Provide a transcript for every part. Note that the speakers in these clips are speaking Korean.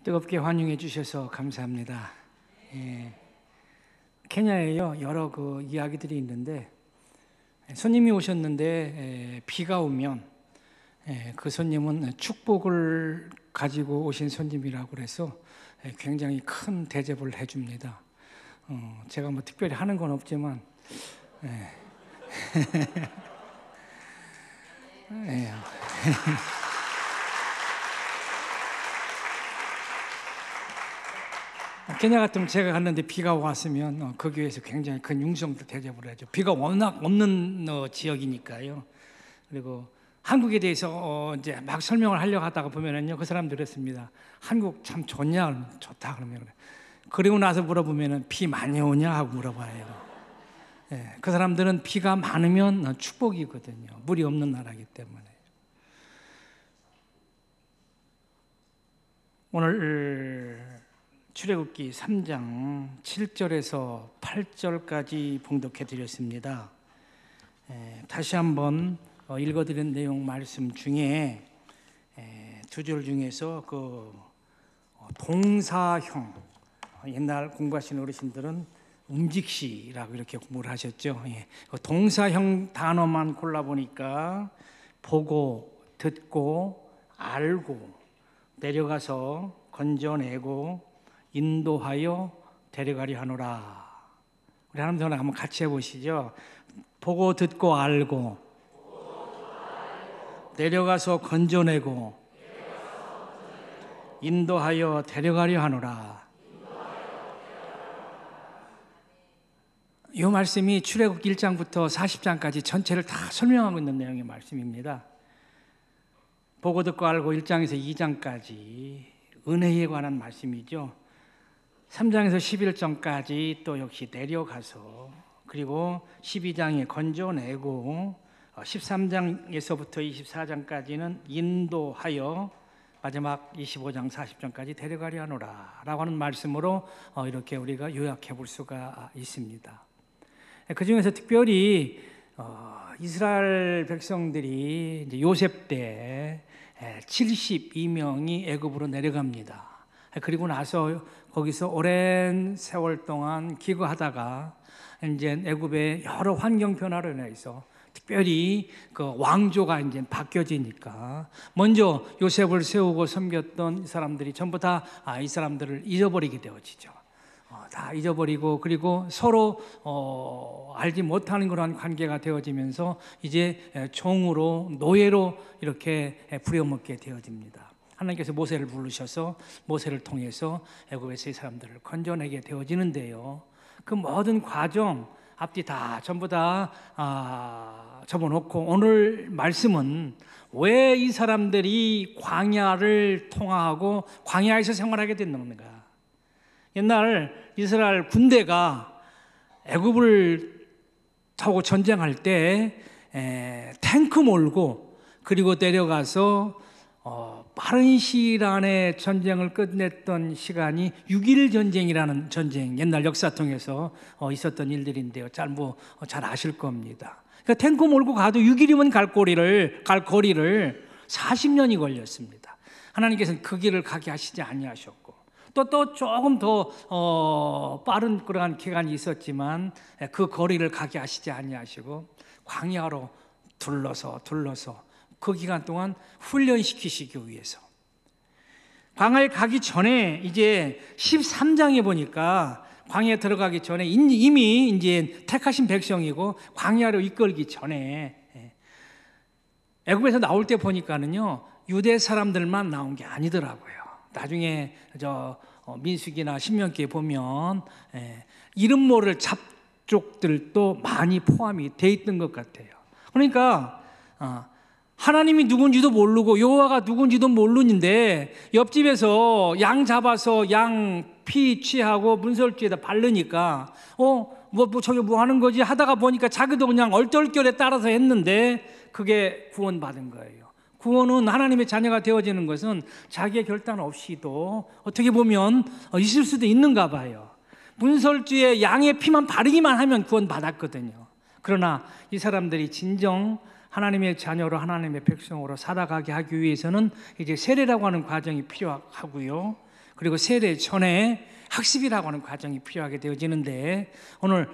뜨겁게 환영해 주셔서 감사합니다. 케냐에요 여러 이야기들이 있는데 손님이 오셨는데 비가 오면 그 손님은 축복을 가지고 오신 손님이라고 그래서 굉장히 큰 대접을 해줍니다. 제가 뭐 특별히 하는 건 없지만 케냐 같으면 제가 갔는데 비가 왔으면 그 교회에서 굉장히 큰 융성도 대접을 하죠. 비가 워낙 없는 지역이니까요. 그리고 한국에 대해서 이제 막 설명을 하려고 하다가 보면은요, 그 사람들이 그랬습니다. 한국 참 좋냐? 좋다 그러면 그리고 나서 물어보면은 비 많이 오냐 하고 물어봐요. 그 사람들은 비가 많으면 축복이거든요. 물이 없는 나라이기 때문에. 오늘 출애굽기 3장 7절에서 8절까지 봉독해 드렸습니다. 다시 한번 읽어드린 내용 말씀 중에 두 절 중에서 동사형, 옛날 공부하시는 어르신들은 움직시라고 이렇게 공부를 하셨죠. 동사형 단어만 골라보니까 보고, 듣고, 알고, 내려가서 건져내고 인도하여 데려가려 하노라. 우리 하나님 전화 한번 같이 해보시죠. 보고 듣고 알고 내려가서 건져내고 인도하여 데려가려 하노라. 이 말씀이 출애굽기 1장부터 40장까지 전체를 다 설명하고 있는 내용의 말씀입니다. 보고 듣고 알고 1장에서 2장까지 은혜에 관한 말씀이죠. 3장에서 11장까지 또 역시 내려가서, 그리고 12장에 건져내고 13장에서부터 24장까지는 인도하여 마지막 25장 40장까지 데려가려 하노라 라고 하는 말씀으로 이렇게 우리가 요약해 볼 수가 있습니다. 그 중에서 특별히 이스라엘 백성들이 이제 요셉 때 72명이 애굽으로 내려갑니다. 그리고 나서 거기서 오랜 세월 동안 기거하다가 이제 애굽의 여러 환경 변화로 인해서 특별히 그 왕조가 이제 바뀌어지니까 먼저 요셉을 세우고 섬겼던 사람들이 전부 다 이 사람들을 잊어버리게 되어지죠. 다 잊어버리고, 그리고 서로 알지 못하는 그런 관계가 되어지면서 이제 종으로, 노예로 이렇게 부려먹게 되어집니다. 하나님께서 모세를 부르셔서 모세를 통해서 애굽에서 이 사람들을 건져내게 되어지는데요, 그 모든 과정 앞뒤 다 전부 다 접어놓고 오늘 말씀은 왜 이 사람들이 광야를 통하고 광야에서 생활하게 됐는가. 옛날 이스라엘 군대가 애굽을 타고 전쟁할 때 탱크 몰고 그리고 내려가서 빠른 시일 안에 전쟁을 끝냈던 시간이 6.1 전쟁이라는 전쟁, 옛날 역사통에서 있었던 일들인데요. 잘 아실 겁니다. 그러니까 탱크 몰고 가도 6일이면 갈 거리를 40년이 걸렸습니다. 하나님께서는 그 길을 가게 하시지 아니하셨고, 또 조금 더 빠른 그러한 기간이 있었지만 그 거리를 가게 하시지 아니하시고 광야로 둘러서 그 기간 동안 훈련시키시기 위해서, 광야에 가기 전에 이제 13장에 보니까 광야에 들어가기 전에 이미 이제 택하신 백성이고 광야로 이끌기 전에 애굽에서 나올 때 보니까는요, 유대 사람들만 나온 게 아니더라고요. 나중에 민수기나 신명기에 보면 이름 모를 잡족들도 많이 포함이 돼 있던 것 같아요. 그러니까 하나님이 누군지도 모르고 여호와가 누군지도 모르는데 옆집에서 양 잡아서 양 피 취하고 문설주에다 바르니까 저게 뭐 하는 거지 하다가 보니까 자기도 그냥 얼떨결에 따라서 했는데 그게 구원받은 거예요. 구원은 하나님의 자녀가 되어지는 것은 자기의 결단 없이도 어떻게 보면 있을 수도 있는가 봐요. 문설주에 양의 피만 바르기만 하면 구원받았거든요. 그러나 이 사람들이 진정 하나님의 자녀로, 하나님의 백성으로 살아가게 하기 위해서는 이제 세례라고 하는 과정이 필요하고요. 그리고 세례 전에 학습이라고 하는 과정이 필요하게 되어지는데, 오늘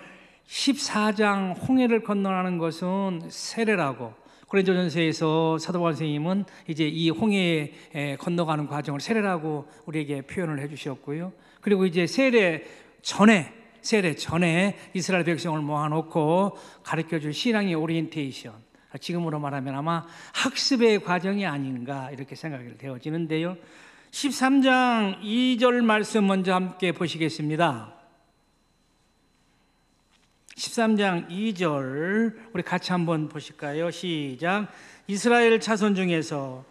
14장 홍해를 건너가는 것은 세례라고, 고린도전서에서 사도 바울 선생님은 이제 이 홍해에 건너가는 과정을 세례라고 우리에게 표현을 해주셨고요. 그리고 이제 세례 전에 이스라엘 백성을 모아놓고 가르쳐줄 신앙의 오리엔테이션, 지금으로 말하면 아마 학습의 과정이 아닌가 이렇게 생각이 되어지는데요. 13장 2절 말씀 먼저 함께 보시겠습니다. 13장 2절 우리 같이 한번 보실까요? 시작. 이스라엘 자손 중에서,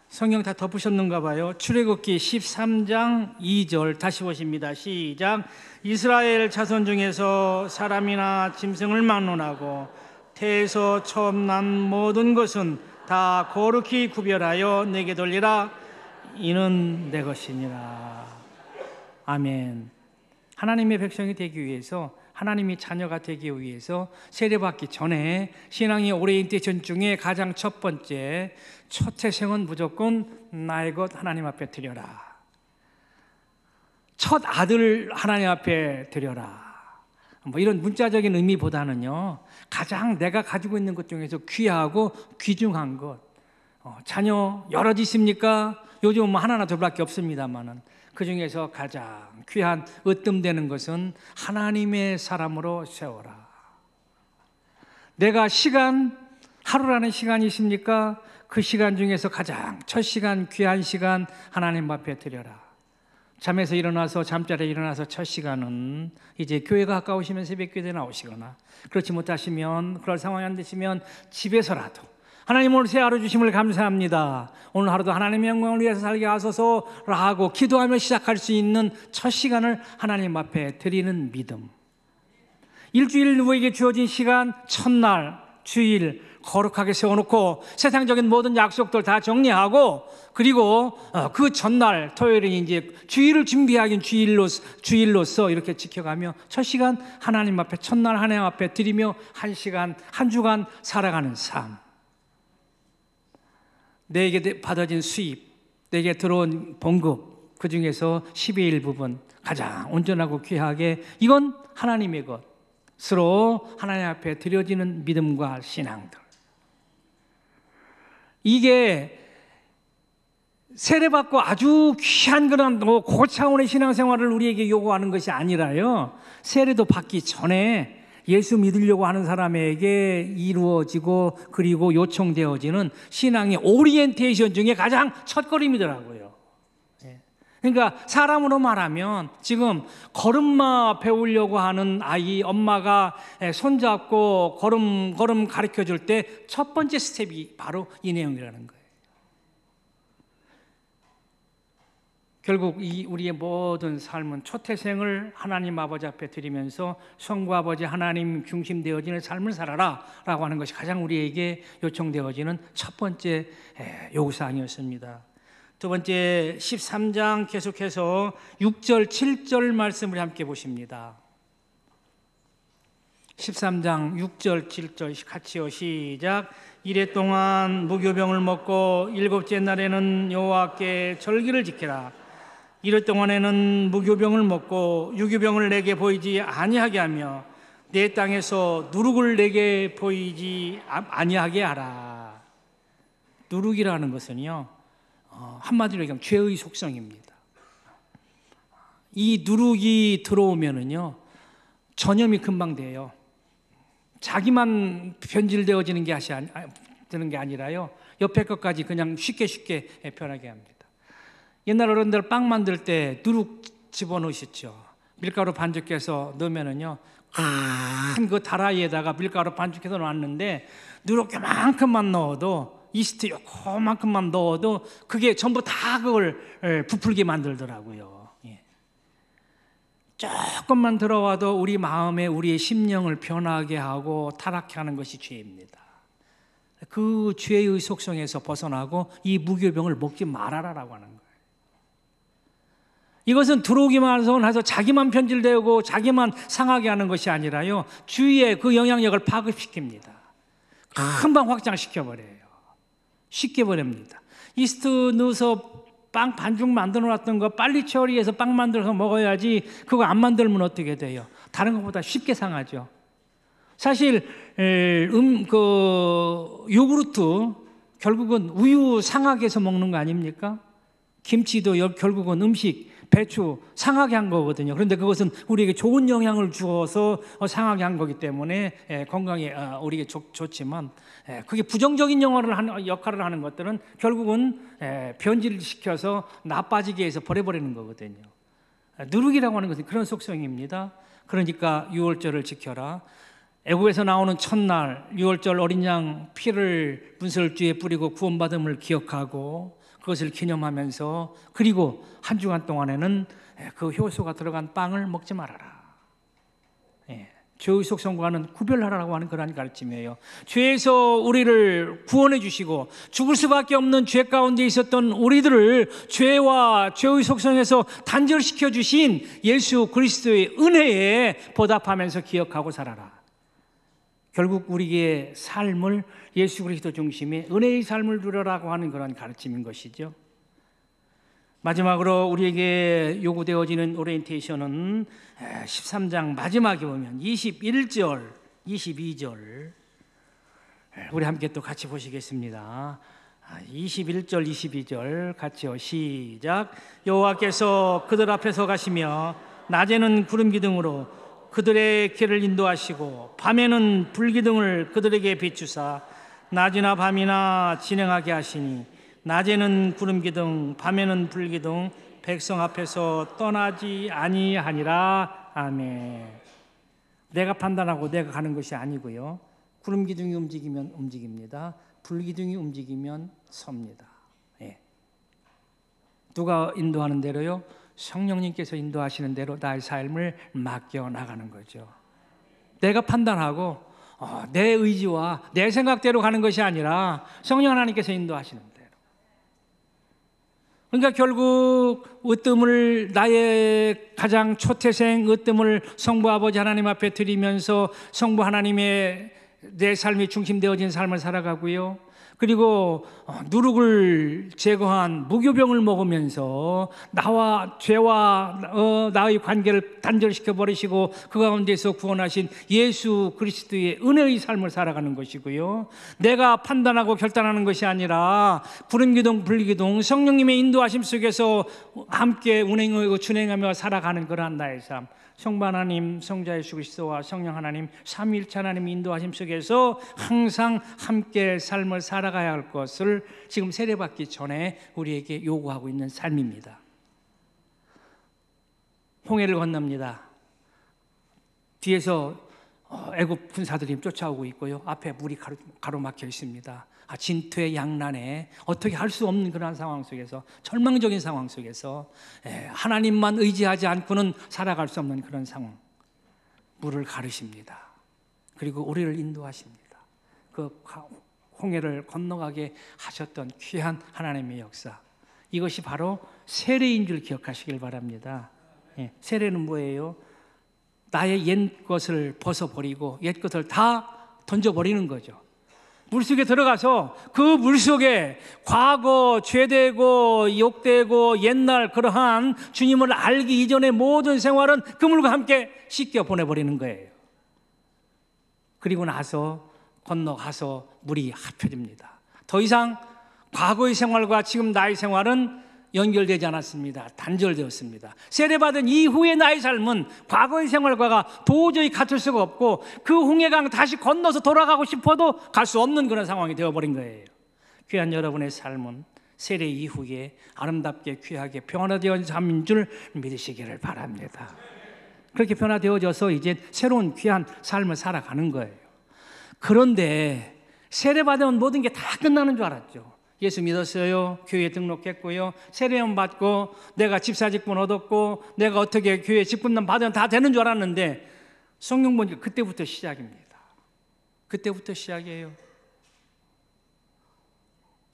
성경 다 덮으셨는가 봐요. 출애굽기 13장 2절 다시 보십니다. 시작. 이스라엘 자손 중에서 사람이나 짐승을 막론하고 태에서 처음 난 모든 것은 다 거룩히 구별하여 내게 돌리라. 이는 내 것이니라. 아멘. 하나님의 백성이 되기 위해서, 하나님의 자녀가 되기 위해서 세례받기 전에 신앙의 오리엔테이션 중에 가장 첫 번째, 첫 태생은 무조건 나의 것 하나님 앞에 드려라. 첫 아들 하나님 앞에 드려라. 뭐 이런 문자적인 의미보다는요, 가장 내가 가지고 있는 것 중에서 귀하고 귀중한 것, 자녀 여럿 있습니까? 요즘 뭐 하나나 둘밖에 없습니다만은 그 중에서 가장 귀한 으뜸되는 것은 하나님의 사람으로 세워라. 내가 시간, 하루라는 시간이 있습니까? 그 시간 중에서 가장 첫 시간, 귀한 시간 하나님 앞에 드려라. 잠에서 일어나서, 잠자리에 일어나서 첫 시간은 이제 교회가 가까우시면 새벽기도에 나오시거나, 그렇지 못하시면, 그럴 상황이 안 되시면 집에서라도 하나님 오늘 새 하루 주심을 감사합니다, 오늘 하루도 하나님의 영광을 위해서 살게 하소서라 하고 기도하며 시작할 수 있는 첫 시간을 하나님 앞에 드리는 믿음. 일주일 누구에게 주어진 시간, 첫날, 주일 거룩하게 세워놓고 세상적인 모든 약속들 다 정리하고, 그리고 그 전날 토요일은 이제 주일을 준비하긴 주일로서 이렇게 지켜가며 첫 시간 하나님 앞에, 첫날 하나님 앞에 드리며 한 시간, 한 주간 살아가는 삶. 내게 받아진 수입, 내게 들어온 봉급, 그 중에서 10의 1 부분 가장 온전하고 귀하게, 이건 하나님의 것으로 하나님 앞에 드려지는 믿음과 신앙들. 이게 세례받고 아주 귀한 그런 고차원의 신앙생활을 우리에게 요구하는 것이 아니라요, 세례도 받기 전에 예수 믿으려고 하는 사람에게 이루어지고 그리고 요청되어지는 신앙의 오리엔테이션 중에 가장 첫걸음이더라고요. 그러니까 사람으로 말하면 지금 걸음마 배우려고 하는 아이, 엄마가 손잡고 걸음 가르쳐 줄 때 첫 번째 스텝이 바로 이 내용이라는 거예요. 결국 우리의 모든 삶은 초태생을 하나님 아버지 앞에 드리면서 성부 아버지 하나님 중심되어지는 삶을 살아라 라고 하는 것이 가장 우리에게 요청되어지는 첫 번째 요구사항이었습니다. 두 번째, 13장 계속해서 6절 7절 말씀을 함께 보십니다. 13장 6절 7절 같이요. 시작. 이래 동안 무교병을 먹고 일곱째 날에는 여호와께 절기를 지키라. 이럴 동안에는 무교병을 먹고 유교병을 내게 보이지 아니하게 하며 내 땅에서 누룩을 내게 보이지 아니하게 하라. 누룩이라는 것은요, 한마디로 얘기하면 죄의 속성입니다. 이 누룩이 들어오면은요, 전염이 금방 돼요. 자기만 변질되어지는 게 아니라요, 옆에 것까지 그냥 쉽게 변하게 합니다. 옛날 어른들 빵 만들 때 누룩 집어넣으셨죠. 밀가루 반죽해서 넣으면은요, 큰 그 다라이에다가 밀가루 반죽해서 놨는데 누룩 요만큼만 넣어도, 이스트 요만큼만 넣어도 그게 전부 다 그걸 부풀게 만들더라고요. 조금만 들어와도 우리 마음에 우리의 심령을 변하게 하고 타락케 하는 것이 죄입니다. 그 죄의 속성에서 벗어나고 이 무교병을 먹지 말아라라고 하는 거예요. 이것은 들어오기만 해서 자기만 변질되고 자기만 상하게 하는 것이 아니라요, 주위에 그 영향력을 파급시킵니다. 금방 확장시켜버려요. 쉽게 버립니다. 이스트 넣어서 빵 반죽 만들어 놨던 거 빨리 처리해서 빵 만들어서 먹어야지. 그거 안 만들면 어떻게 돼요? 다른 것보다 쉽게 상하죠. 사실 요구르트 결국은 우유 상하게 해서 먹는 거 아닙니까? 김치도 결국은 음식, 배추 상하게 한 거거든요. 그런데 그것은 우리에게 좋은 영향을 주어서 상하게 한 거기 때문에 건강에 우리에게 좋지만, 그게 부정적인 역할을 하는 것들은 결국은 변질을 시켜서 나빠지게 해서 버려버리는 거거든요. 누룩이라고 하는 것은 그런 속성입니다. 그러니까 유월절을 지켜라. 애국에서 나오는 첫날 유월절 어린 양 피를 문설주에 뿌리고 구원받음을 기억하고 그것을 기념하면서, 그리고 한 주간 동안에는 그 효소가 들어간 빵을 먹지 말아라. 죄의 속성과는 구별하라고 하는 그러한 가르침이에요. 죄에서 우리를 구원해 주시고 죽을 수밖에 없는 죄 가운데 있었던 우리들을 죄와 죄의 속성에서 단절시켜 주신 예수 그리스도의 은혜에 보답하면서 기억하고 살아라. 결국 우리의 삶을 예수 그리스도 중심의 은혜의 삶을 누려라고 하는 그런 가르침인 것이죠. 마지막으로 우리에게 요구되어지는 오리엔테이션은 13장 마지막에 보면 21절, 22절 우리 함께 또 같이 보시겠습니다. 21절, 22절 같이요. 시작. 여호와께서 그들 앞에서 가시며 낮에는 구름 기둥으로 그들의 길을 인도하시고 밤에는 불기둥을 그들에게 비추사 낮이나 밤이나 진행하게 하시니 낮에는 구름기둥 밤에는 불기둥 백성 앞에서 떠나지 아니하니라. 아멘. 내가 판단하고 내가 가는 것이 아니고요, 구름기둥이 움직이면 움직입니다. 불기둥이 움직이면 섭니다. 누가 인도하는 대로요? 성령님께서 인도하시는 대로 나의 삶을 맡겨 나가는 거죠. 내가 판단하고 내 의지와 내 생각대로 가는 것이 아니라 성령 하나님께서 인도하시는 대로. 그러니까 결국 으뜸을, 나의 가장 초태생 으뜸을 성부 아버지 하나님 앞에 드리면서 성부 하나님의 내 삶이 중심되어진 삶을 살아가고요, 그리고 누룩을 제거한 무교병을 먹으면서 나와 죄와 나의 관계를 단절시켜 버리시고 그 가운데서 구원하신 예수 그리스도의 은혜의 삶을 살아가는 것이고요, 내가 판단하고 결단하는 것이 아니라 구름기둥 불기둥 성령님의 인도하심 속에서 함께 운행하고 준행하며 살아가는 그러한 나의 삶, 성부 하나님, 성자 예수 그리스도와 성령 하나님 삼위일체 하나님 인도하심 속에서 항상 함께 삶을 살아가야 할 것을 지금 세례받기 전에 우리에게 요구하고 있는 삶입니다. 홍해를 건넙니다. 뒤에서 애굽 군사들이 쫓아오고 있고요, 앞에 물이 가로막혀 있습니다. 진퇴 양난에 어떻게 할 수 없는 그런 상황 속에서, 절망적인 상황 속에서 하나님만 의지하지 않고는 살아갈 수 없는 그런 상황, 물을 가르십니다. 그리고 우리를 인도하십니다. 그 홍해를 건너가게 하셨던 귀한 하나님의 역사, 이것이 바로 세례인 줄 기억하시길 바랍니다. 세례는 뭐예요? 나의 옛 것을 벗어버리고 옛 것을 다 던져버리는 거죠. 물속에 들어가서 그 물속에 과거 죄되고 욕되고 옛날 그러한 주님을 알기 이전의 모든 생활은 그 물과 함께 씻겨 보내버리는 거예요. 그리고 나서 건너가서 물이 합쳐집니다. 더 이상 과거의 생활과 지금 나의 생활은 연결되지 않았습니다. 단절되었습니다. 세례받은 이후의 나의 삶은 과거의 생활과 도저히 같을 수가 없고 그 홍해강 다시 건너서 돌아가고 싶어도 갈 수 없는 그런 상황이 되어버린 거예요. 귀한 여러분의 삶은 세례 이후에 아름답게 귀하게 변화되어진 삶인 줄 믿으시기를 바랍니다. 그렇게 변화되어져서 이제 새로운 귀한 삶을 살아가는 거예요. 그런데 세례받으면 모든 게 다 끝나는 줄 알았죠. 예수 믿었어요. 교회에 등록했고요. 세례만 받고 내가 집사직분 얻었고 내가 어떻게 교회 직분만 받으면 다 되는 줄 알았는데 성경 보니까 그때부터 시작입니다. 그때부터 시작이에요.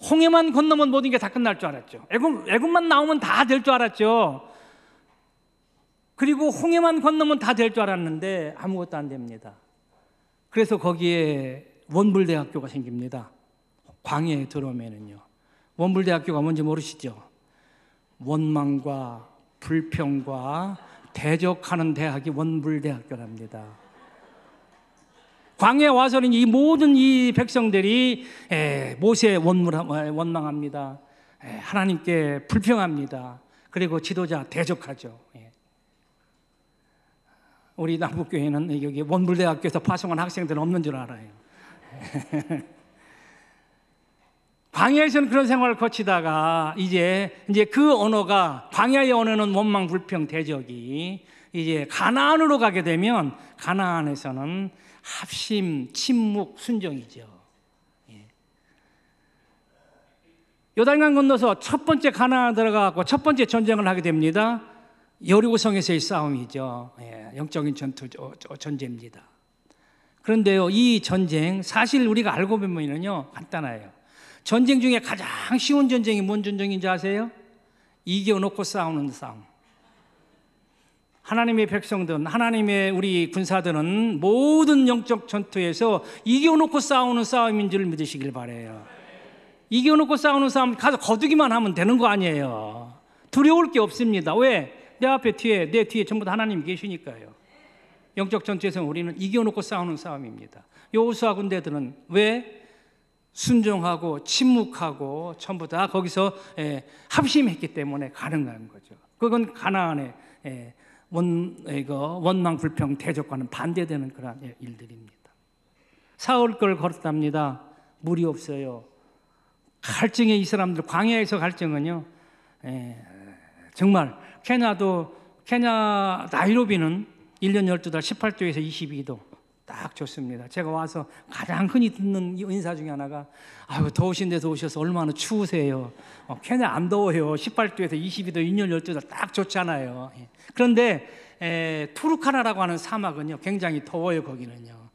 홍해만 건너면 모든 게 다 끝날 줄 알았죠. 애굽만 나오면 다 될 줄 알았죠. 그리고 홍해만 건너면 다 될 줄 알았는데 아무것도 안 됩니다. 그래서 거기에 원불대학교가 생깁니다. 광야에 들어오면은요. 원불대학교가 뭔지 모르시죠? 원망과 불평과 대적하는 대학이 원불대학교랍니다. 광야에 와서는 이 모든 이 백성들이 모세에 원망합니다. 하나님께 불평합니다. 그리고 지도자 대적하죠. 우리 남북교회는 여기 원불대학교에서 파송한 학생들은 없는 줄 알아요. 광야에서는 그런 생활을 거치다가 이제 그 언어가, 광야의 언어는 원망, 불평, 대적이 이제 가나안으로 가게 되면 가나안에서는 합심, 침묵, 순종이죠. 요단강 건너서 첫 번째 가나안 들어가고 첫 번째 전쟁을 하게 됩니다. 여리고성에서의 싸움이죠. 영적인 전쟁입니다. 그런데요, 이 전쟁 사실 우리가 알고 보면요 간단해요. 전쟁 중에 가장 쉬운 전쟁이 뭔 전쟁인지 아세요? 이겨놓고 싸우는 싸움. 하나님의 백성들은, 하나님의 우리 군사들은 모든 영적 전투에서 이겨놓고 싸우는 싸움인 줄 믿으시길 바라요. 이겨놓고 싸우는 싸움 가서 거두기만 하면 되는 거 아니에요. 두려울 게 없습니다. 왜? 내 앞에 뒤에, 내 뒤에 전부 다 하나님이 계시니까요. 영적 전투에서 우리는 이겨놓고 싸우는 싸움입니다. 여호수아 군대들은 왜? 순종하고 침묵하고 전부 다 거기서 합심했기 때문에 가능한 거죠. 그건 가나안의 원망, 불평, 대적과는 반대되는 그런 일들입니다. 사흘 걸 걸었답니다. 물이 없어요. 갈증의 이 사람들, 광야에서 갈증은요, 정말 케냐 나이로비는 1년 12달 18도에서 22도 딱 좋습니다. 제가 와서 가장 흔히 듣는 인사 중에 하나가, 아유 더우신 데서 오셔서 얼마나 추우세요. 케냐 안 더워요. 18도에서 22도 1년 12달 딱 좋잖아요. 그런데 투르카나라고 하는 사막은요 굉장히 더워요. 거기는요.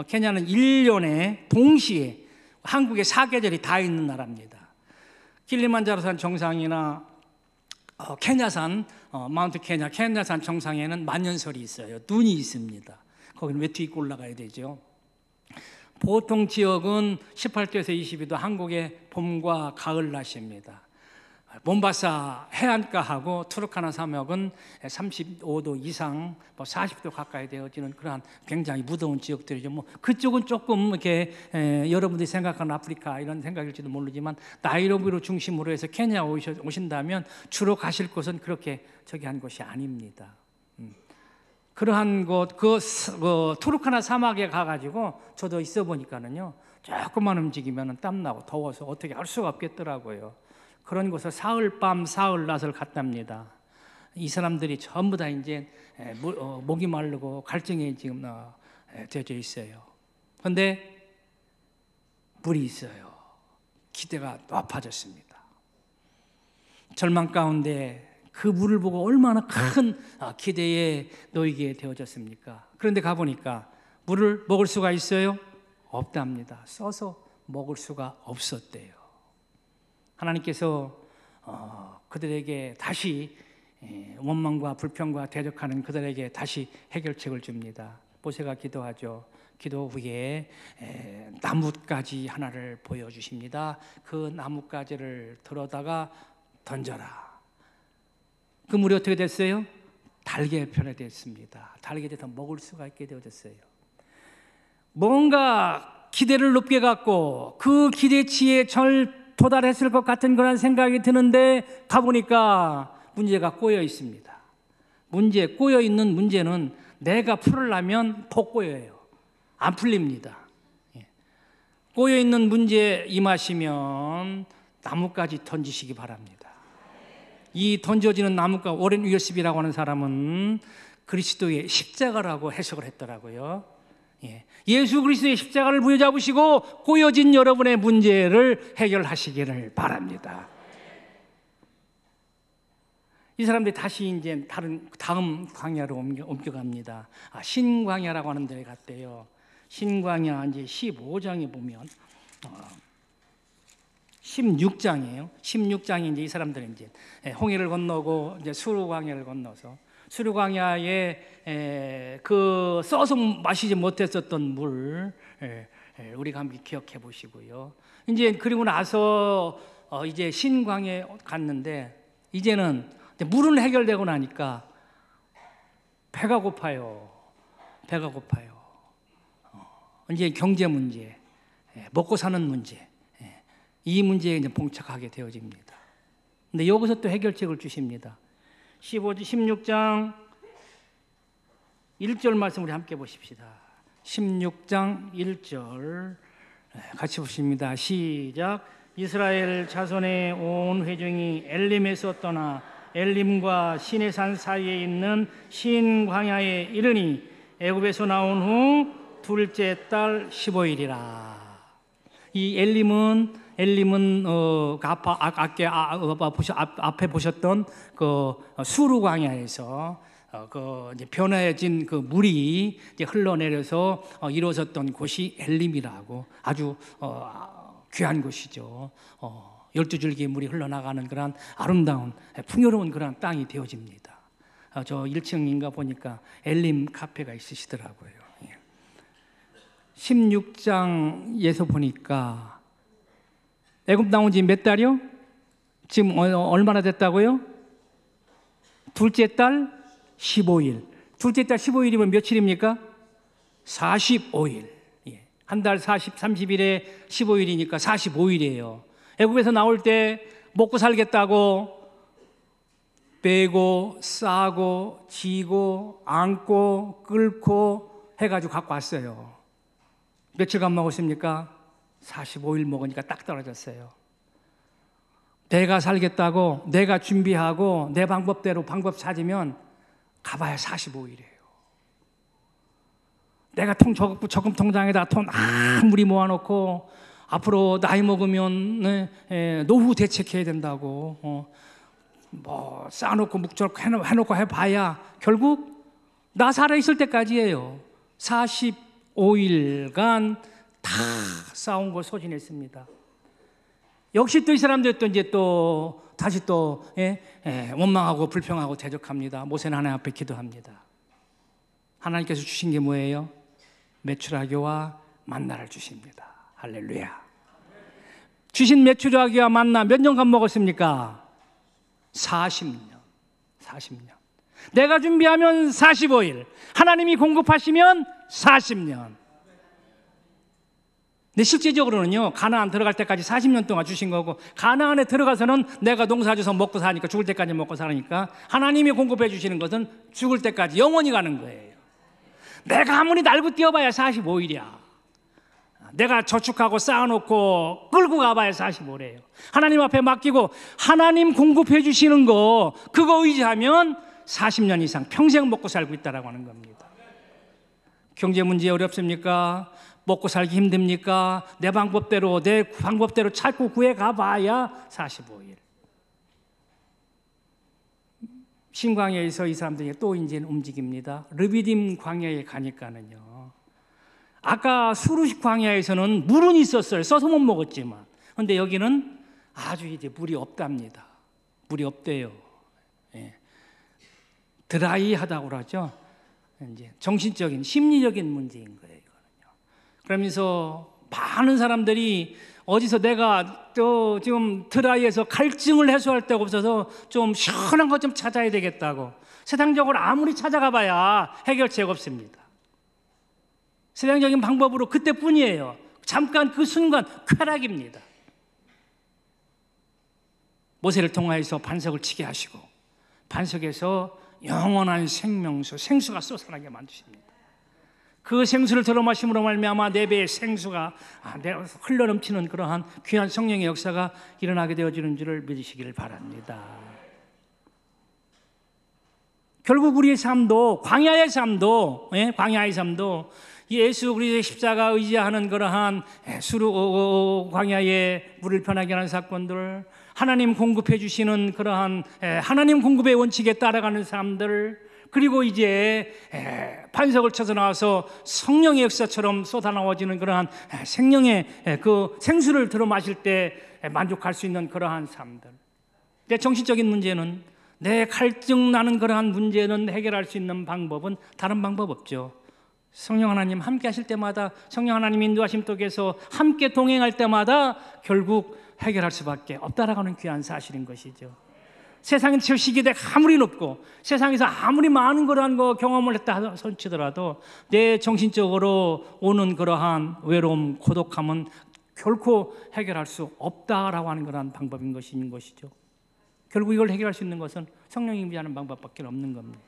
케냐는 1년에 동시에 한국의 4계절이 다 있는 나라입니다. 킬리만자로산 정상이나 케냐산, 마운트 케냐산 정상에는 만년설이 있어요. 눈이 있습니다. 거기는 왜 뒤에 올라가야 되죠? 보통 지역은 18도에서 22도, 한국의 봄과 가을 날씨입니다. 몬바사 해안가하고 투르카나 사막은 35도 이상, 40도 가까이 되어지는 그러한 굉장히 무더운 지역들이죠. 그쪽은 조금 이렇게 여러분들이 생각하는 아프리카 이런 생각일지도 모르지만 나이로비로 중심으로 해서 케냐 오신다면 주로 가실 곳은 그렇게 한 곳이 아닙니다. 그러한 곳, 투르카나 사막에 가가지고 저도 있어 보니까는요, 조금만 움직이면 땀나고 더워서 어떻게 할 수가 없겠더라고요. 그런 곳을 사흘밤 사흘낮을 갔답니다. 이 사람들이 전부 다 이제 목이 마르고 갈증에 지금 되어져 있어요. 그런데 물이 있어요. 기대가 높아졌습니다. 절망 가운데 그 물을 보고 얼마나 큰 기대에 놓이게 되어졌습니까? 그런데 가보니까 물을 먹을 수가 있어요? 없답니다. 써서 먹을 수가 없었대요. 하나님께서 그들에게 다시 원망과 불평과 대적하는 그들에게 다시 해결책을 줍니다. 모세가 기도하죠. 기도 후에 나뭇가지 하나를 보여주십니다. 그 나뭇가지를 들어다가 던져라. 그 물이 어떻게 됐어요? 달게 변화됐습니다. 달게 돼서 먹을 수가 있게 되어졌어요. 뭔가 기대를 높게 갖고 그 기대치에 도달했을 것 같은 그런 생각이 드는데 가보니까 문제가 꼬여 있습니다. 꼬여 있는 문제는 내가 풀으려면 더 꼬여요. 안 풀립니다. 꼬여 있는 문제에 임하시면 나뭇가지 던지시기 바랍니다. 이 던져지는 나뭇가, 오렌 위어십이라고 하는 사람은 그리스도의 십자가라고 해석을 했더라고요. 예수 그리스도의 십자가를 부여잡으시고 꼬여진 여러분의 문제를 해결하시기를 바랍니다. 이 사람들이 다시 이제 다음 광야로 옮겨갑니다. 신광야라고 하는 데에 갔대요. 신광야 이제 15장에 보면 16장이에요. 16장이 이제 이 사람들이 이제 홍해를 건너고 이제 수르광야를 건너서 수르광야에 그 써서 마시지 못했었던 물 우리가 함께 기억해 보시고요. 이제 그리고 나서 이제 신광야에 갔는데 이제는 물은 해결되고 나니까 배가 고파요. 배가 고파요. 이제 경제 문제, 먹고 사는 문제, 이 문제에 이제 봉착하게 되어집니다. 근데 여기서 또 해결책을 주십니다. 16장 1절 말씀 우리 함께 보십시다. 16장 1절 같이 보십니다. 시작. 이스라엘 자손의 온 회중이 엘림에서 떠나 엘림과 시내산 사이에 있는 신 광야에 이르니 애굽에서 나온 후 둘째 달 15일이라. 이 엘림은 앞에 보셨던 그 수르 광야에서 그 이제 변화해진 그 물이 이제 흘러내려서 이루어졌던 곳이 엘림이라고 아주 귀한 곳이죠. 12줄기의 물이 흘러나가는 그런 아름다운 풍요로운 그런 땅이 되어집니다. 저 1층인가 보니까 엘림 카페가 있으시더라고요. 16장에서 보니까 애굽 나온 지 몇 달이요? 지금 얼마나 됐다고요? 둘째 달 15일. 둘째 달 15일이면 며칠입니까? 45일. 한 달 30일에 15일이니까 45일이에요. 애굽에서 나올 때 먹고 살겠다고 빼고 싸고 지고 안고 끌고 해가지고 갖고 왔어요. 며칠간 먹었습니까? 45일 먹으니까 딱 떨어졌어요. 내가 살겠다고 내가 준비하고 내 방법대로 방법 찾으면 가봐야 45일이에요. 내가 저금 통장에다 돈 아무리 모아놓고 앞으로 나이 먹으면 노후 대책해야 된다고 뭐 쌓아놓고 묵혀놓고 해놓고 해봐야 결국 나 살아있을 때까지예요. 45일간 다 쌓은 걸 소진했습니다. 역시 또 이 사람들 또 다시 원망하고 불평하고 대적합니다. 모세는 하나님 앞에 기도합니다. 하나님께서 주신 게 뭐예요? 메추라기와 만나를 주십니다. 할렐루야. 주신 메추라기와 만나 몇 년간 먹었습니까? 40년. 내가 준비하면 45일, 하나님이 공급하시면 40년. 근데 실제적으로는요, 가나안 들어갈 때까지 40년 동안 주신 거고, 가나안에 들어가서는 내가 농사져서 먹고 사니까, 죽을 때까지 먹고 사니까 하나님이 공급해 주시는 것은 죽을 때까지 영원히 가는 거예요. 내가 아무리 날고 뛰어봐야 45일이야. 내가 저축하고 쌓아놓고 끌고 가봐야 45일이에요. 하나님 앞에 맡기고 하나님 공급해 주시는 거 그거 의지하면 40년 이상 평생 먹고 살고 있다라고 하는 겁니다. 경제 문제 어렵습니까? 먹고 살기 힘듭니까? 내 방법대로 찾고 구해 가봐야 45일. 신광야에서 이 사람들이 또 이제 움직입니다. 르비딤 광야에 가니까는요. 아까 수르식 광야에서는 물은 있었어요. 써서 못 먹었지만. 그런데 여기는 아주 이제 물이 없답니다. 물이 없대요. 예. 드라이하다고 그러죠. 이제 정신적인, 심리적인 문제인 거예요. 이거는요. 그러면서 많은 사람들이 어디서 내가 또 지금 드라이에서 갈증을 해소할 데가 없어서 좀 시원한 것 좀 찾아야 되겠다고 세상적으로 아무리 찾아가 봐야 해결책 없습니다. 세상적인 방법으로 그때뿐이에요. 잠깐 그 순간 쾌락입니다. 모세를 통하여서 반석을 치게 하시고 반석에서 영원한 생수가 솟아나게 만드십니다. 그 생수를 들어 마심으로 말미암아 내 배에 생수가 흘러넘치는 그러한 귀한 성령의 역사가 일어나게 되어지는 줄을 믿으시기를 바랍니다. 결국 우리의 삶도 광야의 삶도 예수 그리스도의 십자가 의지하는 그러한 수르 광야의 물을 편하게 하는 사건들, 하나님 공급해 주시는 그러한 하나님 공급의 원칙에 따라가는 삶들, 그리고 이제 반석을 쳐서 나와서 성령의 역사처럼 쏟아나와지는 그러한 생명의 그 생수를 들어 마실 때 만족할 수 있는 그러한 삶들. 내 정신적인 문제는, 내 갈증 나는 그러한 문제는 해결할 수 있는 방법은 다른 방법 없죠. 성령 하나님 함께 하실 때마다, 성령 하나님 인도하심 속에서 함께 동행할 때마다 결국 해결할 수밖에 없다라고 하는 귀한 사실인 것이죠. 세상의 지식이 아무리 높고 세상에서 아무리 많은 그러한 거 경험을 했다 손치더라도 내 정신적으로 오는 그러한 외로움, 고독함은 결코 해결할 수 없다라고 하는 그러한 방법인 것이죠. 결국 이걸 해결할 수 있는 것은 성령님이 하는 방법밖에 없는 겁니다.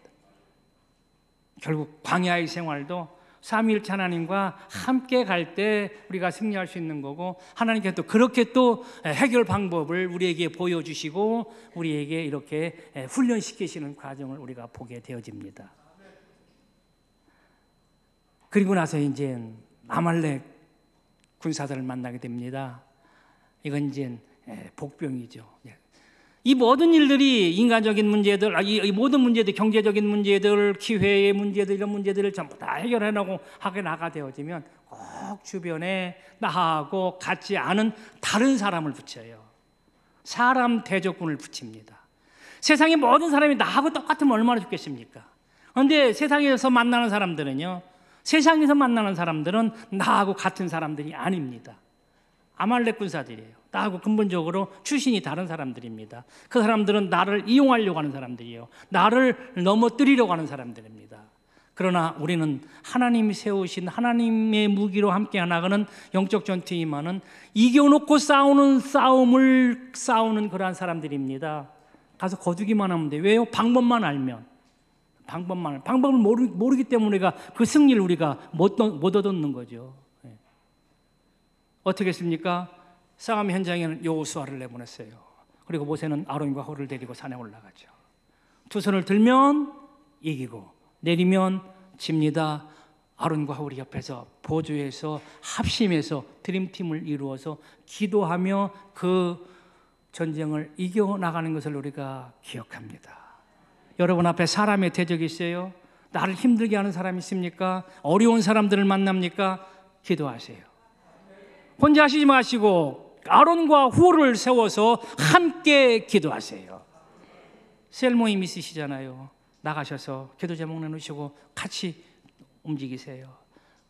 결국 광야의 생활도 삼위일체 하나님과 함께 갈 때 우리가 승리할 수 있는 거고, 하나님께서 또 그렇게 또 해결 방법을 우리에게 보여주시고 우리에게 이렇게 훈련시키시는 과정을 우리가 보게 되어집니다. 그리고 나서 이제 아말렉 군사들을 만나게 됩니다. 이건 이제 복병이죠. 이 모든 일들이 인간적인 문제들, 이 모든 문제들, 경제적인 문제들, 기회의 문제들, 이런 문제들을 전부 다 해결해나고 하게 나가 되어지면 꼭 주변에 나하고 같지 않은 다른 사람을 붙여요. 사람 대적군을 붙입니다. 세상의 모든 사람이 나하고 똑같으면 얼마나 좋겠습니까? 그런데 세상에서 만나는 사람들은요, 세상에서 만나는 사람들은 나하고 같은 사람들이 아닙니다. 아말렉 군사들이에요. 나하고 근본적으로 출신이 다른 사람들입니다. 그 사람들은 나를 이용하려고 하는 사람들이에요. 나를 넘어뜨리려고 하는 사람들입니다. 그러나 우리는 하나님이 세우신 하나님의 무기로 함께 나가는 영적 전투이만은 이겨놓고 싸우는 그러한 사람들입니다. 가서 거두기만 하면 돼요. 왜요? 방법만 알면. 방법을 모르기 때문에 우리가 그 승리를 우리가 못 얻는 거죠. 어떻게 했습니까? 싸움 현장에는 여호수아를 내보냈어요. 그리고 모세는 아론과 홀을 데리고 산에 올라가죠. 두 손을 들면 이기고 내리면 집니다. 아론과 홀이 옆에서 보조해서 합심해서 드림팀을 이루어서 기도하며 그 전쟁을 이겨나가는 것을 우리가 기억합니다. 여러분 앞에 사람의 대적이 있어요? 나를 힘들게 하는 사람이 있습니까? 어려운 사람들을 만납니까? 기도하세요. 혼자 하시지 마시고 아론과 훌을 세워서 함께 기도하세요. 셀 모임 있으시잖아요. 나가셔서 기도 제목 내놓으시고 같이 움직이세요.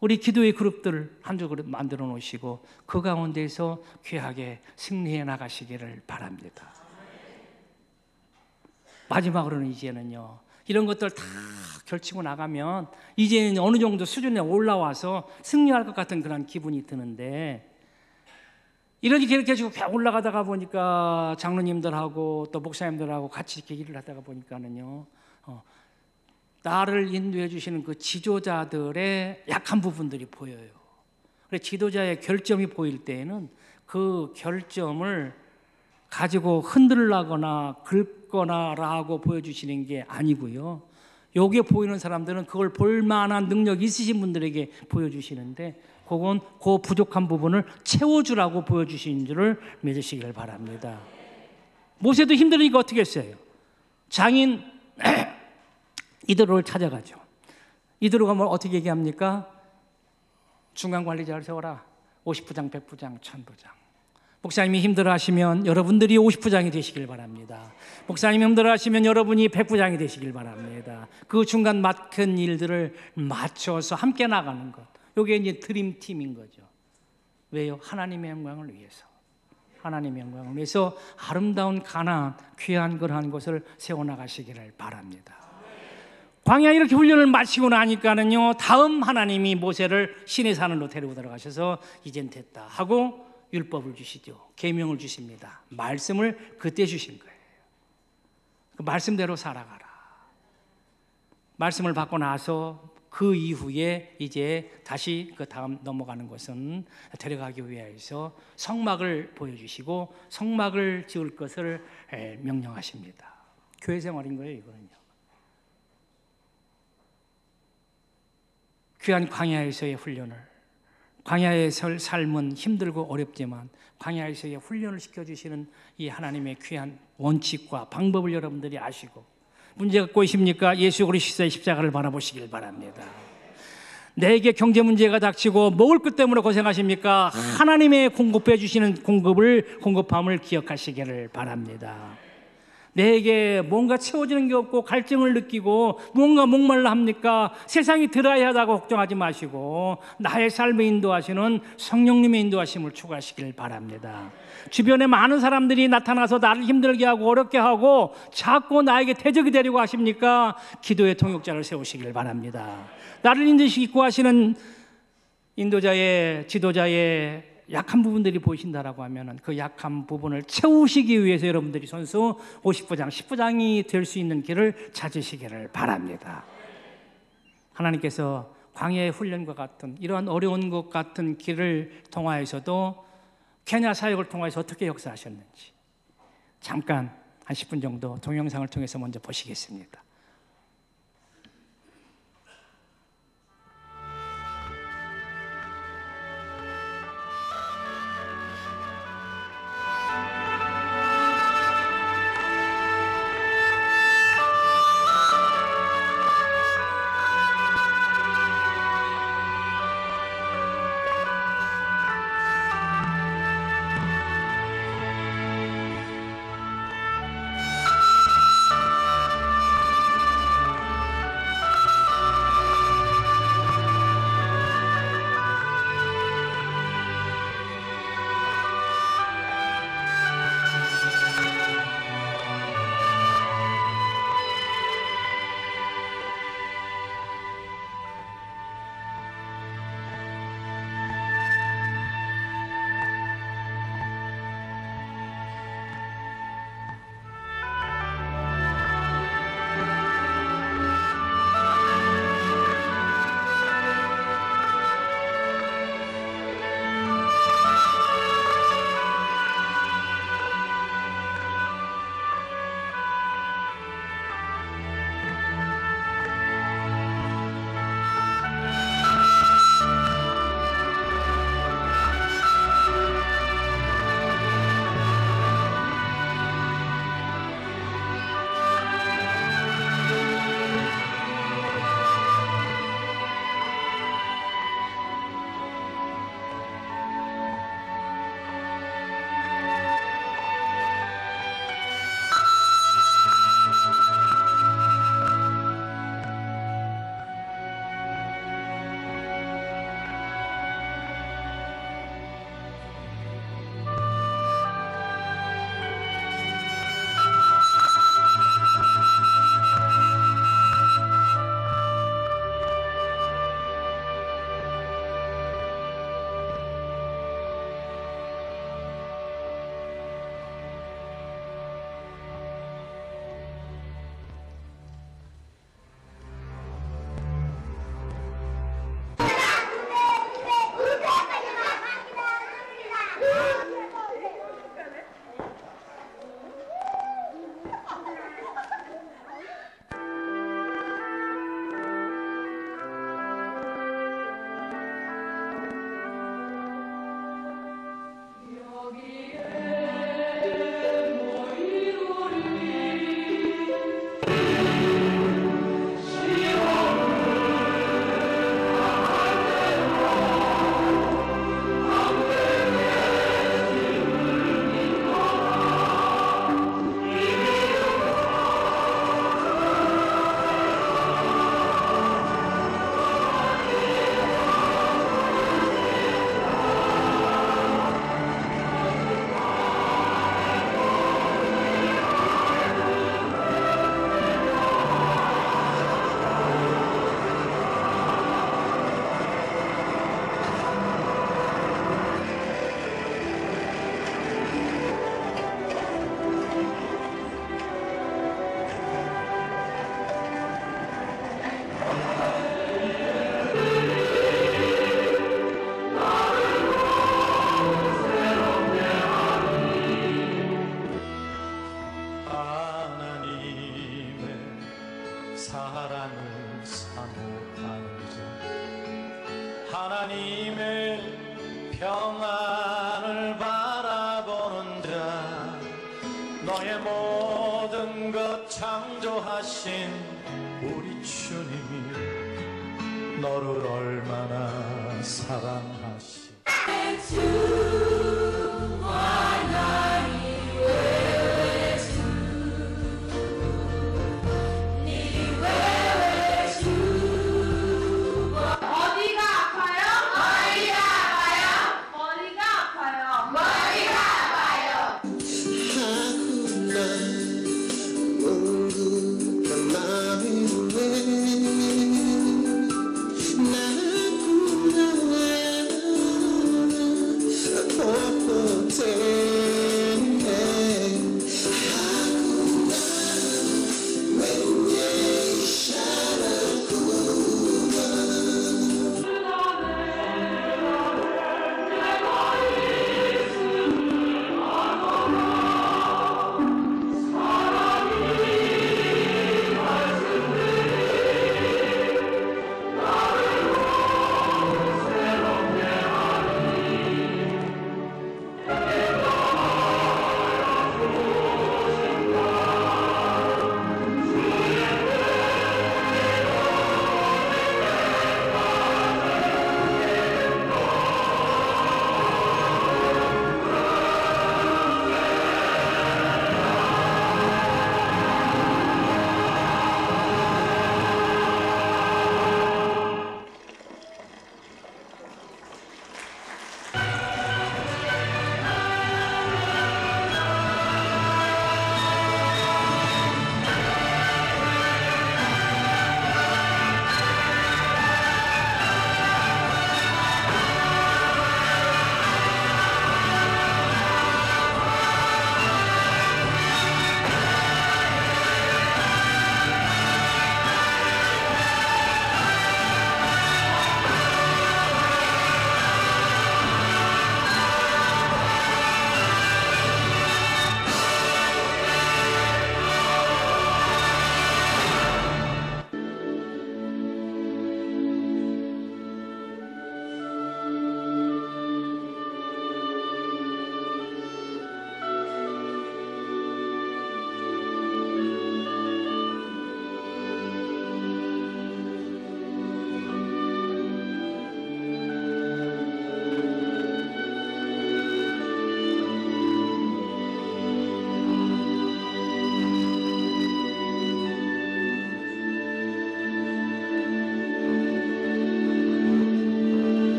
우리 기도의 그룹들을 한두 그룹 만들어 놓으시고 그 가운데서 귀하게 승리해 나가시기를 바랍니다. 마지막으로는 이제는요, 이런 것들 다 결치고 나가면 이제는 어느 정도 수준에 올라와서 승리할 것 같은 그런 기분이 드는데, 이렇게 해가지고 올라가다가 보니까 장로님들하고 또 목사님들하고 같이 이렇게 일을 하다가 보니까는요, 나를 인도해 주시는 그 지도자들의 약한 부분들이 보여요. 그래서 지도자의 결점이 보일 때에는 그 결점을 가지고 흔들라거나 긁거나라고 보여주시는 게 아니고요. 여기에 보이는 사람들은 그걸 볼 만한 능력이 있으신 분들에게 보여주시는데, 그건 그 부족한 부분을 채워주라고 보여주시는 줄을 믿으시길 바랍니다. 모세도 힘들으니까 어떻게 했어요? 장인 이드로를 찾아가죠. 이드로가 뭘 어떻게 얘기합니까? 중간관리자를 세워라. 50부장, 100부장, 1000부장. 목사님이 힘들어하시면 여러분들이 50부장이 되시길 바랍니다. 목사님이 힘들어하시면 여러분이 100부장이 되시길 바랍니다. 그 중간 맡은 일들을 맞춰서 함께 나가는 것, 이게 이제 드림팀인 거죠. 왜요? 하나님의 영광을 위해서. 하나님의 영광을 위해서 아름다운 가나안, 귀한 그러한 것을 세워나가시기를 바랍니다. 광야 이렇게 훈련을 마치고 나니까는요, 다음 하나님이 모세를 시내 산으로 데리고 들어가셔서 이젠 됐다 하고 율법을 주시죠. 계명을 주십니다. 말씀을 그때 주신 거예요. 그 말씀대로 살아가라. 말씀을 받고 나서 그 이후에 이제 다시 그 다음 넘어가는 것은 데려가기 위해서 성막을 보여주시고 성막을 지을 것을 명령하십니다. 교회 생활인 거예요, 이거는요. 귀한 광야에서의 훈련을, 광야의 삶은 힘들고 어렵지만 광야에서의 훈련을 시켜주시는 이 하나님의 귀한 원칙과 방법을 여러분들이 아시고, 문제가 꼬이십니까? 예수 그리스도의 십자가를 바라보시길 바랍니다. 내게 경제 문제가 닥치고 먹을 것 때문에 고생하십니까? 하나님의 공급해 주시는 공급함을 기억하시기를 바랍니다. 내게 뭔가 채워지는 게 없고 갈증을 느끼고 뭔가 목말라 합니까? 세상이 드라이하다고 걱정하지 마시고 나의 삶을 인도하시는 성령님의 인도하심을 추구하시길 바랍니다. 주변에 많은 사람들이 나타나서 나를 힘들게 하고 어렵게 하고 자꾸 나에게 대적이 되려고 하십니까? 기도의 통역자를 세우시길 바랍니다. 나를 인도시키고 하시는 인도자의 지도자의 약한 부분들이 보이신다라고 하면 그 약한 부분을 채우시기 위해서 여러분들이 선수 50부장, 10부장이 될 수 있는 길을 찾으시기를 바랍니다. 하나님께서 광야의 훈련과 같은 이러한 어려운 것 같은 길을 통하여서도 케냐 사역을 통해서 어떻게 역사하셨는지 잠깐 한 10분 정도 동영상을 통해서 먼저 보시겠습니다. 평안을 바라보는 자, 너의 모든 것 창조하신 우리 주님이 너를 얼마나 사랑하시. 주 하나님 외주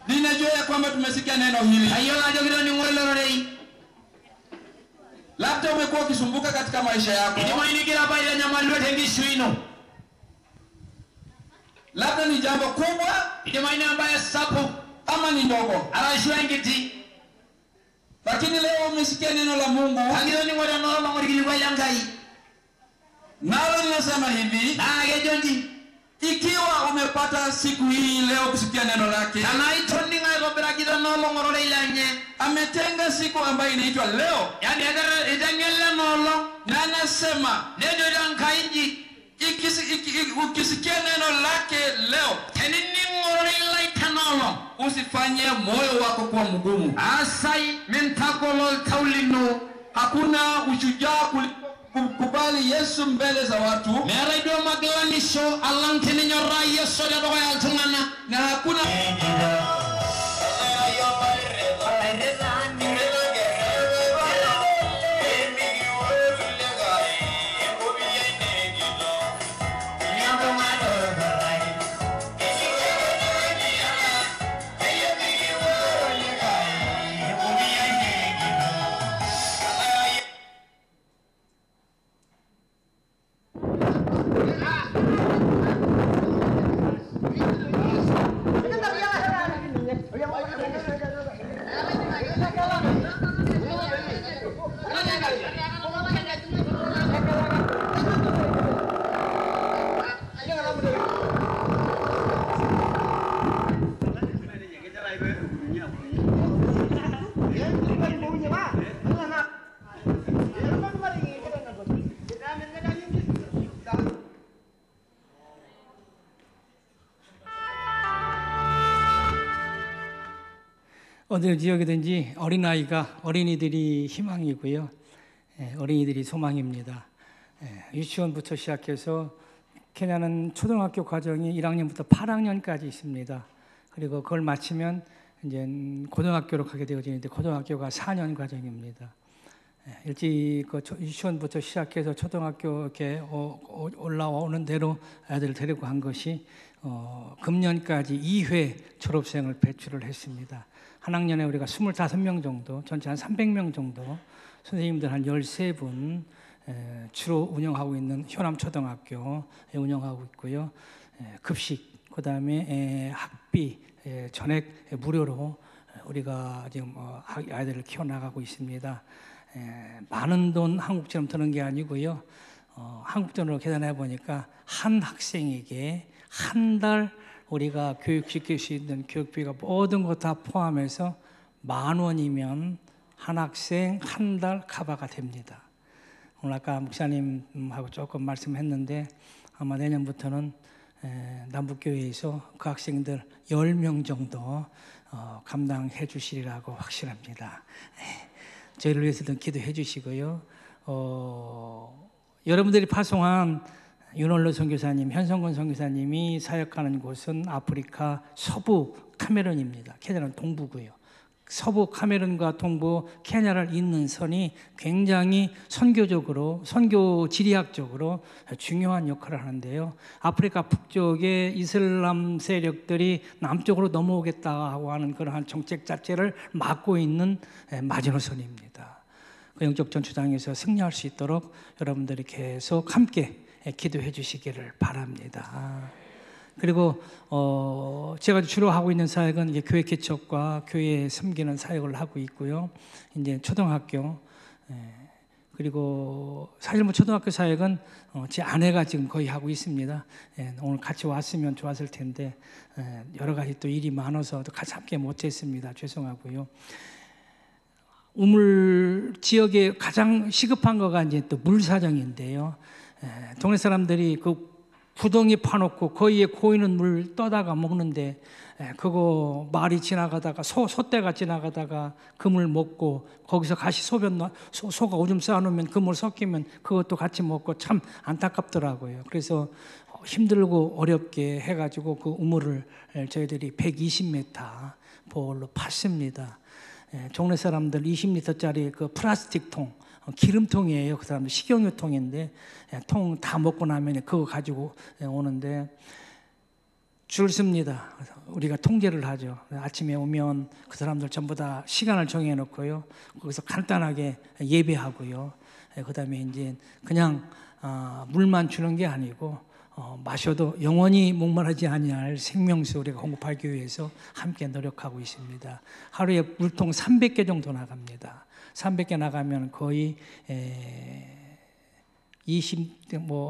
Ninajua ya kwamba tumesikia neno hili. Labda umekuwa ukisumbuka katika maisha yako. Labda ni jambo kubwa ama ni ndogo. Lakini leo umesikia neno la Mungu. Nalo linasema hivi. Ikiwa umepata siku hii leo kusikia neno lake, ametenga siku ambayo inaitwa leo. Na anasema ukisikia neno lake leo, usifanye moyo wako kuwa mgumu. Hakuna ushujaa kumkubali Yesu mbele za watu. Na hakuna 어느 지역이든지 어린이들이 희망이고요. 어린이들이 소망입니다. 유치원부터 시작해서 케냐는 초등학교 과정이 1학년부터 8학년까지 있습니다. 그리고 그걸 마치면 이제 고등학교로 가게 되어지는데 고등학교가 4년 과정입니다. 일찍 유치원부터 시작해서 초등학교 이렇게 올라오는 대로 아이들을 데리고 간 것이 금년까지 2회 졸업생을 배출을 했습니다. 한 학년에 우리가 25명 정도, 전체 한 300명 정도, 선생님들 한 13분 주로 운영하고 있는 효남초등학교 운영하고 있고요. 급식, 그 다음에 학비, 전액 무료로 우리가 지금 아이들을 키워나가고 있습니다. 많은 돈 한국처럼 드는 게 아니고요. 한국 돈으로 계산해 보니까 한 학생에게 한 달 우리가 교육시킬 수 있는 교육비가 모든 것 다 포함해서 10,000원이면 한 학생 한 달 커버가 됩니다. 오늘 아까 목사님하고 조금 말씀했는데 아마 내년부터는 남북교회에서 그 학생들 10명 정도 감당해 주시리라고 확신합니다. 저희를 위해서도 기도해 주시고요. 여러분들이 파송한 윤월로 선교사님, 현성근 선교사님이 사역하는 곳은 아프리카 서부 카메룬입니다. 케냐는 동부고요. 서부 카메룬과 동부 케냐를 잇는 선이 굉장히 선교적으로, 선교 지리학적으로 중요한 역할을 하는데요. 아프리카 북쪽에 이슬람 세력들이 남쪽으로 넘어오겠다고 하는 그러한 정책 자체를 막고 있는 마지노선입니다. 그 영적 전투장에서 승리할 수 있도록 여러분들이 계속 함께 기도해 주시기를 바랍니다. 그리고 제가 주로 하고 있는 사역은 이제 교회 개척과 교회에 섬기는 사역을 하고 있고요. 이제 초등학교 그리고 사실 뭐 초등학교 사역은 제 아내가 지금 거의 하고 있습니다. 오늘 같이 왔으면 좋았을 텐데 여러 가지 또 일이 많아서 또 같이 함께 못했습니다. 죄송하고요. 우물 지역에 가장 시급한 거가 이제 또 물 사정인데요. 동네 사람들이 그 구덩이 파놓고 거기에 고이는 물 떠다가 먹는데 그거 말이 지나가다가 소떼가 지나가다가 그 물 먹고 거기서 가시 소가 오줌 쌓아놓으면 그 물 섞이면 그것도 같이 먹고 참 안타깝더라고요. 그래서 힘들고 어렵게 해가지고 그 우물을 저희들이 120m 볼로 팠습니다. 종래 사람들 20리터짜리 그 플라스틱 통, 기름통이에요. 그 사람들 식용유통인데 통 다 먹고 나면 그거 가지고 오는데 줄 섭니다. 우리가 통제를 하죠. 아침에 오면 그 사람들 전부 다 시간을 정해놓고요. 거기서 간단하게 예배하고요. 그다음에 이제 그냥 물만 주는 게 아니고 마셔도 영원히 목마르지 아니할 생명수 우리가 공급하기 위해서 함께 노력하고 있습니다. 하루에 물통 300개 정도 나갑니다. 300개 나가면 거의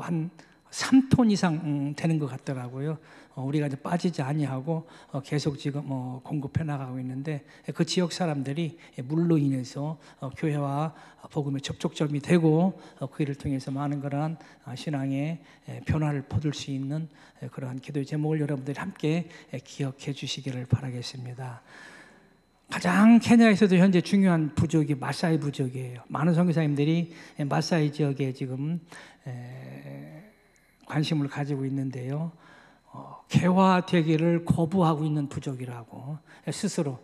한 3톤 이상 되는 것 같더라고요. 우리가 이제 빠지지 아니하고 계속 지금 공급해 나가고 있는데 그 지역 사람들이 물로 인해서 교회와 복음의 접촉점이 되고 그 일을 통해서 많은 그러한 신앙의 변화를 거둘 수 있는 그러한 기도의 제목을 여러분들이 함께 기억해 주시기를 바라겠습니다. 가장 케냐에서도 현재 중요한 부족이 마사이 부족이에요. 많은 선교사님들이 마사이 지역에 지금 관심을 가지고 있는데요. 개화되기를 거부하고 있는 부족이라고 스스로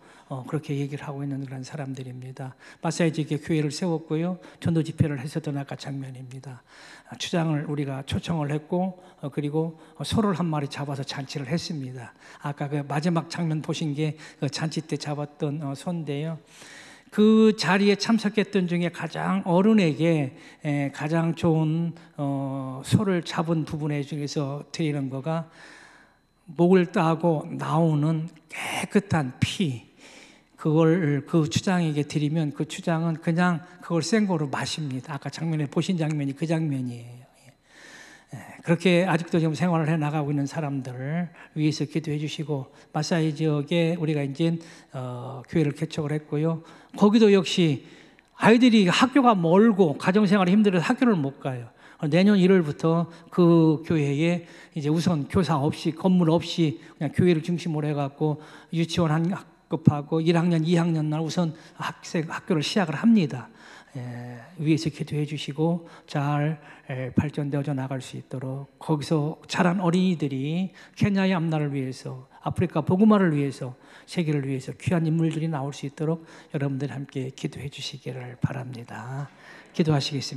그렇게 얘기를 하고 있는 그런 사람들입니다. 마사이 지역에 교회를 세웠고요. 전도 집회를 했었던 아까 장면입니다. 추장을 우리가 초청을 했고 그리고 소를 한 마리 잡아서 잔치를 했습니다. 아까 그 마지막 장면 보신 게 그 잔치 때 잡았던 소인데요. 그 자리에 참석했던 중에 가장 어른에게 가장 좋은 소를 잡은 부분 중에서 드리는 거가 목을 따고 나오는 깨끗한 피, 그걸 그 추장에게 드리면 그 추장은 그냥 그걸 생고로 마십니다. 아까 장면에 보신 장면이 그 장면이에요. 그렇게 아직도 지금 생활을 해 나가고 있는 사람들을 위해서 기도해 주시고, 마사이 지역에 우리가 이제 교회를 개척을 했고요. 거기도 역시 아이들이 학교가 멀고 가정생활이 힘들어서 학교를 못 가요. 내년 1월부터 그 교회에 이제 우선 교사 없이, 건물 없이 그냥 교회를 중심으로 해갖고 유치원 한 학급하고 1학년, 2학년 날 우선 학교를 시작을 합니다. 위에서 기도해 주시고 잘 발전되어져 나갈 수 있도록, 거기서 자란 어린이들이 케냐의 앞날을 위해서, 아프리카 복음화를 위해서, 세계를 위해서 귀한 인물들이 나올 수 있도록 여러분들 함께 기도해 주시기를 바랍니다. 기도하시겠습니다.